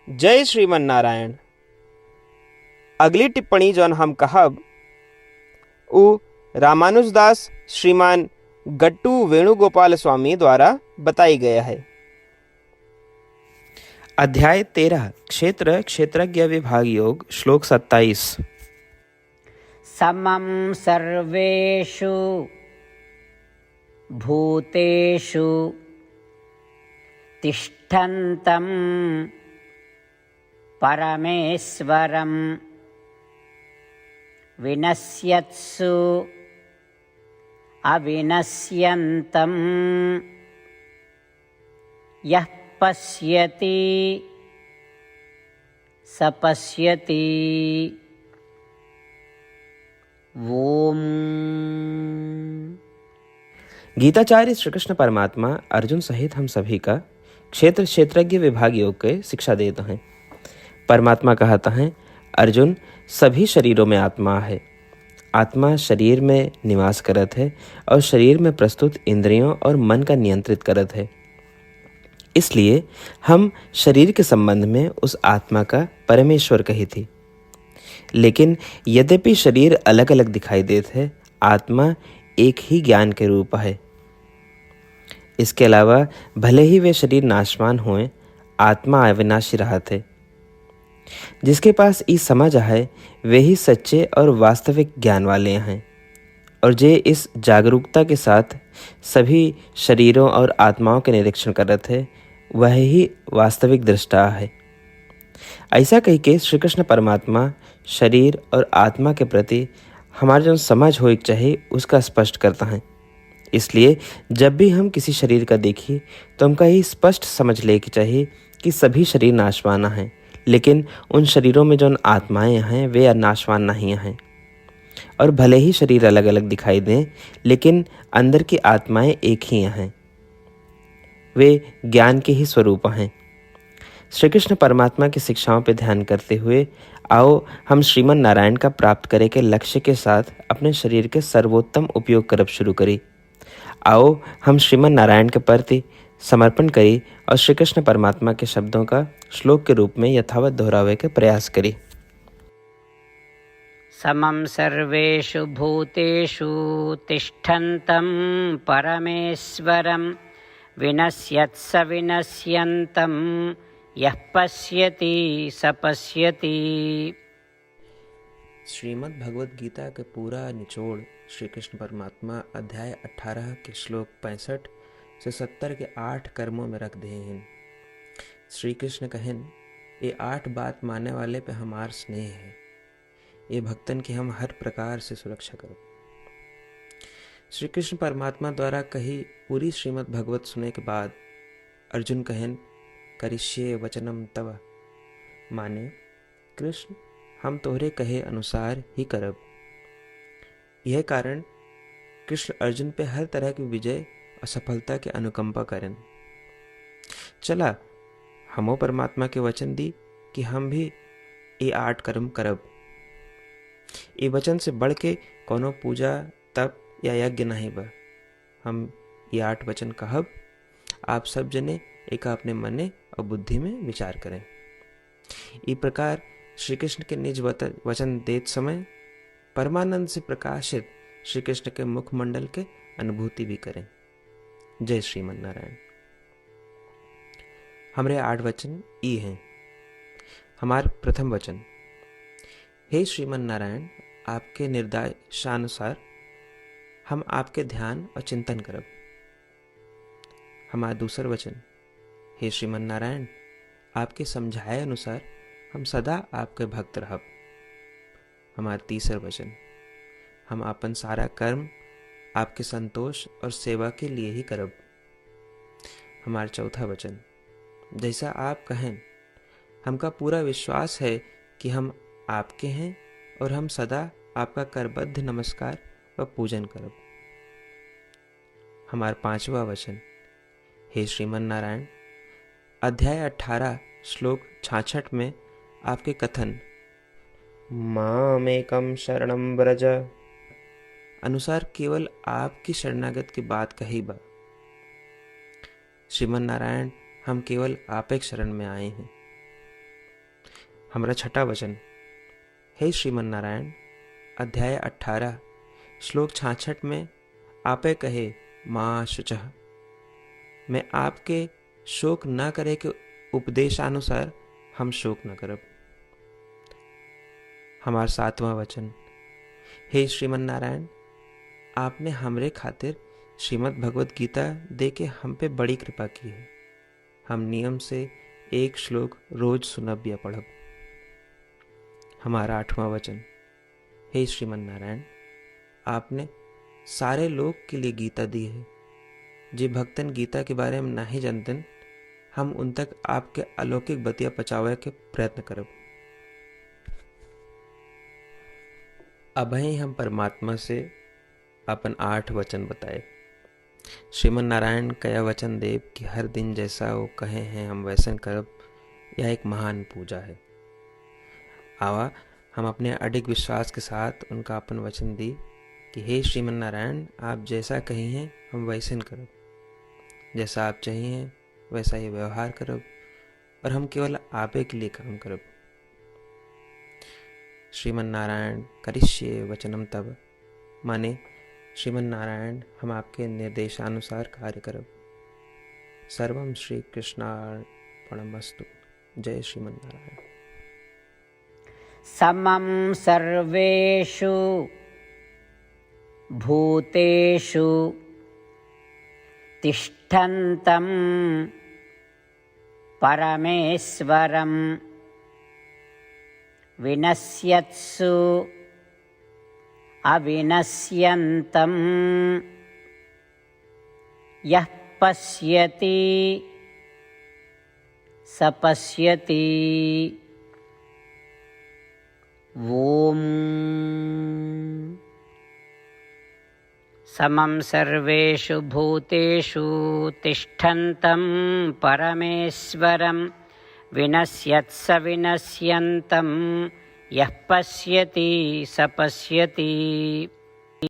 जय श्रीमन नारायण। अगली टिप्पणी जौन हम कहब उ रामानुजदास श्रीमान गट्टू वेणुगोपाल स्वामी द्वारा बताई गया है। अध्याय 13 क्षेत्र क्षेत्रज्ञ विभाग योग श्लोक 27। समं सर्वेषु भूतेषु तिष्ठन्तं परमेश्वरं विनश्यत्सु अविनश्यन्तं यः पश्यति स पश्यति। ओम। गीताचार्य श्री कृष्ण परमात्मा अर्जुन सहित हम सभी का क्षेत्र क्षेत्रज्ञ विभाग योग के शिक्षा देते हैं। परमात्मा कहता है, अर्जुन सभी शरीरों में आत्मा है। आत्मा शरीर में निवास करत है और शरीर में प्रस्तुत इंद्रियों और मन का नियंत्रित करत है। इसलिए हम शरीर के संबंध में उस आत्मा का परमेश्वर कही थी। लेकिन यद्यपि शरीर अलग अलग दिखाई देते हैं, आत्मा एक ही ज्ञान के रूप है। इसके अलावा भले ही वे शरीर नाशवान हों, आत्मा अविनाशी रहत है। जिसके पास ई समझ है वे ही सच्चे और वास्तविक ज्ञान वाले हैं, और जे इस जागरूकता के साथ सभी शरीरों और आत्माओं के निरीक्षण करत है, वह ही वास्तविक दृष्टा है। ऐसा कही के श्री कृष्ण परमात्मा शरीर और आत्मा के प्रति हमारा जो समझ हो चाहिए उसका स्पष्ट करता है। इसलिए जब भी हम किसी शरीर का देखिए तो हमका ये स्पष्ट समझ ले कि चाहिए कि सभी शरीर नाशवान हैं, लेकिन उन शरीरों में जो आत्माएं हैं वे नाशवान नहीं हैं। और भले ही शरीर अलग अलग दिखाई दें, लेकिन अंदर की आत्माएं एक ही हैं। वे ज्ञान के ही स्वरूप हैं। श्री कृष्ण परमात्मा की शिक्षाओं पर ध्यान करते हुए आओ हम श्रीमन नारायण का प्राप्त करे के लक्ष्य के साथ अपने शरीर के सर्वोत्तम उपयोग करब शुरू करी। आओ हम श्रीमन नारायण के प्रति समर्पण करी और श्री कृष्ण परमात्मा के शब्दों का श्लोक के रूप में यथावत दोहरावे के प्रयास करी। समं सर्वेषु भूतेषु तिष्ठन्तं परमेश्वरं विनश्यत्स विनश्यन्तं यः पश्यति स पश्यति। श्रीमद् भगवद गीता के पूरा निचोड़ श्री कृष्ण परमात्मा अध्याय 18 के श्लोक 65 से 70 के 8 कर्मों में रख दे हैं। श्री कृष्ण कहन, ये 8 बात मानने वाले पे हमार स्नेह है। ये भक्तन की हम हर प्रकार से सुरक्षा करो। श्री कृष्ण परमात्मा द्वारा कही पूरी श्रीमद् भगवत सुने के बाद अर्जुन कहन, करिष्ये वचनम तव, माने कृष्ण हम तोहरे कहे अनुसार ही करब। यह कारण कृष्ण अर्जुन पे हर तरह की विजय और सफलता के अनुकंपा करें। चला हमो परमात्मा के वचन दी कि हम भी ये 8 कर्म करब। ये वचन से बढ़ के कोनो पूजा तप या यज्ञ नहीं बा। हम ये 8 वचन कहब, आप सब जने एक अपने मने और बुद्धि में विचार करें। इस प्रकार श्री कृष्ण के निज वचन देत समय परमानंद से प्रकाशित श्री कृष्ण के मुखमंडल के अनुभूति भी करें। जय श्रीमन नारायण। हमारे 8 वचन ई हैं। हमार प्रथम वचन, हे श्रीमन नारायण, आपके निर्देशानुसार हम आपके ध्यान और चिंतन करब। हमारा दूसर वचन, हे श्रीमन नारायण, आपके समझाए अनुसार हम सदा आपके भक्त रहब। हमारा तीसर वचन, हम अपन सारा कर्म आपके संतोष और सेवा के लिए ही करब। हमारा चौथा वचन, जैसा आप कहें, हमका पूरा विश्वास है कि हम आपके हैं और हम सदा आपका करबद्ध नमस्कार व पूजन करब। हमारा पांचवा वचन, हे श्रीमन नारायण, अध्याय 18 श्लोक 66 में आपके कथन मामेकम शरणम व्रज अनुसार केवल आपकी शरणागत की बात कही बा। श्रीमन नारायण, हम केवल आप एक शरण में आए हैं। हमारा छठा वचन। हे श्रीमन नारायण, अध्याय 18 श्लोक 66 में आपे कहे माँ शुचः, मैं आपके शोक न करे के उपदेशानुसार हम शोक न करब। हमारा सातवां वचन। हे श्रीमन नारायण, आपने हमरे खातिर श्रीमद् भगवत गीता दे के हम पे बड़ी कृपा की है। हम नियम से एक श्लोक रोज सुनब या पढ़ब। हमारा आठवां वचन। हे श्रीमन नारायण, आपने सारे लोग के लिए गीता दी है। जे भक्तन गीता के बारे में नहीं जानतन, हम उन तक आपके अलौकिक बतिया पहुंचावे के प्रयत्न करब। अभय हम परमात्मा से अपन 8 वचन बताए। श्रीमन नारायण कया वचन देव कि हर दिन जैसा वो कहे हैं हम वैसन करब, यह एक महान पूजा है। आवा हम अपने अडिग विश्वास के साथ उनका अपन वचन दी कि हे श्रीमन नारायण, आप जैसा कही हैं हम वैसन करब, जैसा आप चाहिए वैसा ही व्यवहार करब और हम केवल आपे के लिए काम करब। श्रीमन नारायण करिष्ये वचनम तब, माने श्रीमन नारायण हम आपके निर्देशानुसार कार्य करब। सर्वम श्री कृष्णार्पणमस्तु। जय श्रीमन नारायण। समं सर्वेषु भूतेषु तिष्ठन्तं परमेश्वरं विनश्यत्सु अविनश्यन्तं यः पश्यति स पश्यति। ॐ समं सर्वेषु भूतेषु तिष्ठन्तं परमेश्वरं विनश्यत्स विनश्यन्तं यः पश्यति स पश्यति।